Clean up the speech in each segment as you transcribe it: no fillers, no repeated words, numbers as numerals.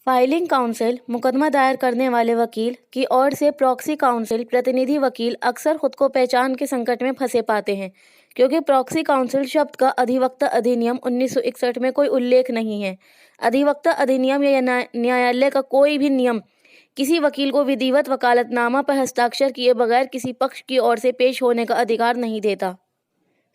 Filing council मुकदमा दायर करने वाले वकील की ओर से प्रॉक्सी काउंसिल प्रतिनिधि वकील अक्सर खुद को पहचान के संकट में फंसे पाते हैं, क्योंकि प्रॉक्सी काउंसिल शब्द का अधिवक्ता अधिनियम 1961 में कोई उल्लेख नहीं है। अधिवक्ता अधिनियम या न्यायालय का कोई भी नियम किसी वकील को विधिवत वकालतनामा पर हस्ताक्षर किए बगैर किसी पक्ष की ओर से पेश होने का अधिकार नहीं देता।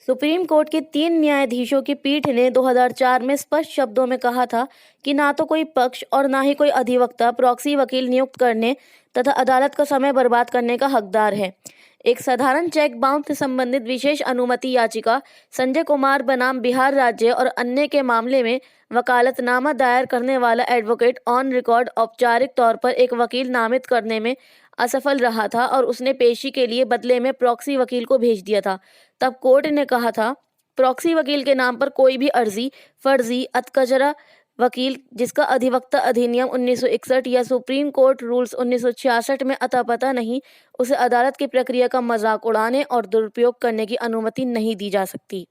सुप्रीम कोर्ट के 3 न्यायाधीशों की पीठ ने 2004 में स्पष्ट शब्दों में कहा था कि ना तो कोई पक्ष और ना ही कोई अधिवक्ता प्रॉक्सी वकील नियुक्त करने तथा अदालत का समय बर्बाद करने का हकदार है। एक साधारण चेक बाउंस से संबंधित विशेष अनुमति याचिका संजय कुमार बनाम बिहार राज्य और अन्य के मामले में वकालतनामा दायर करने वाला एडवोकेट ऑन रिकॉर्ड औपचारिक तौर पर एक वकील नामित करने में असफल रहा था और उसने पेशी के लिए बदले में प्रॉक्सी वकील को भेज दिया था। तब कोर्ट ने कहा था, प्रॉक्सी वकील के नाम पर कोई भी अर्जी, फर्जी, अतकजरा वकील जिसका अधिवक्ता अधिनियम 1961 या सुप्रीम कोर्ट रूल्स 1966 में अता पता नहीं, उसे अदालत की प्रक्रिया का मजाक उड़ाने और दुरुपयोग करने की अनुमति नहीं दी जा सकती।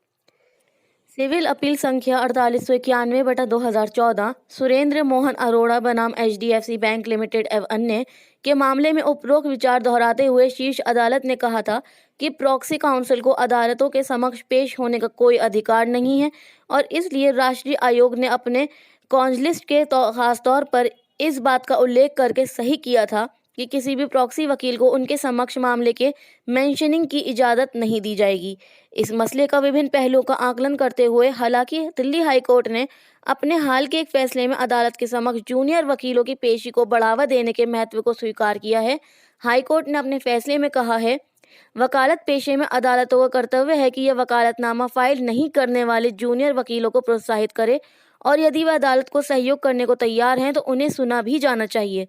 सिविल अपील संख्या 4891/2014 सुरेंद्र मोहन अरोड़ा बनाम HDFC बैंक लिमिटेड एवं अन्य के मामले में उपरोक्त विचार दोहराते हुए शीर्ष अदालत ने कहा था कि प्रॉक्सी काउंसिल को अदालतों के समक्ष पेश होने का कोई अधिकार नहीं है और इसलिए राष्ट्रीय आयोग ने अपने कॉन्जलिस्ट के खासतौर पर इस बात का उल्लेख करके सही किया था कि किसी भी प्रॉक्सी वकील को उनके समक्ष मामले के मेंशनिंग की इजाज़त नहीं दी जाएगी। इस मसले का विभिन्न पहलुओं का आकलन करते हुए हालांकि दिल्ली हाई कोर्ट ने अपने हाल के एक फैसले में अदालत के समक्ष जूनियर वकीलों की पेशी को बढ़ावा देने के महत्व को स्वीकार किया है। हाई कोर्ट ने अपने फैसले में कहा है, वकालत पेशे में अदालतों का कर्तव्य है कि यह वकालतनामा फाइल नहीं करने वाले जूनियर वकीलों को प्रोत्साहित करे और यदि वह अदालत को सहयोग करने को तैयार हैं तो उन्हें सुना भी जाना चाहिए।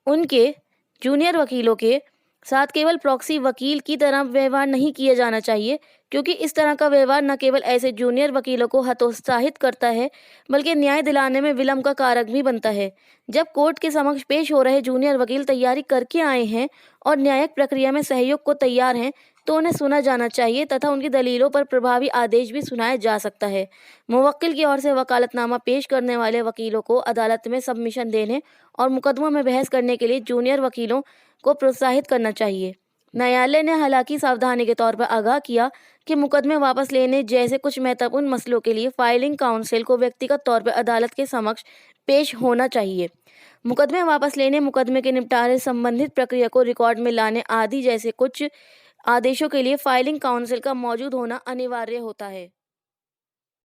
उनके जूनियर वकीलों के साथ केवल प्रॉक्सी वकील की तरह व्यवहार नहीं किया जाना चाहिए, क्योंकि इस तरह का व्यवहार न केवल ऐसे जूनियर वकीलों को हतोत्साहित करता है बल्कि न्याय दिलाने में विलंब का कारक भी बनता है। जब कोर्ट के समक्ष पेश हो रहे जूनियर वकील तैयारी करके आए हैं और न्यायिक प्रक्रिया में सहयोग को तैयार हैं तो उन्हें सुना जाना चाहिए तथा उनकी दलीलों पर प्रभावी आदेश भी सुनाया जा सकता है। मुवक्किल की ओर से वकालतनामा पेश करने वाले वकीलों को अदालत में सबमिशन देने और मुकदमों में बहस करने के लिए जूनियर वकीलों को प्रोत्साहित करना चाहिए। न्यायालय ने हालांकि सावधानी के तौर पर आगाह किया कि मुकदमे वापस लेने जैसे कुछ महत्वपूर्ण मसलों के लिए फाइलिंग काउंसिल को व्यक्तिगत तौर पर अदालत के समक्ष पेश होना चाहिए। मुकदमे वापस लेने, मुकदमे के निपटारे, संबंधित प्रक्रिया को रिकॉर्ड में लाने आदि जैसे कुछ आदेशों के लिए फाइलिंग काउंसिल का मौजूद होना अनिवार्य होता है।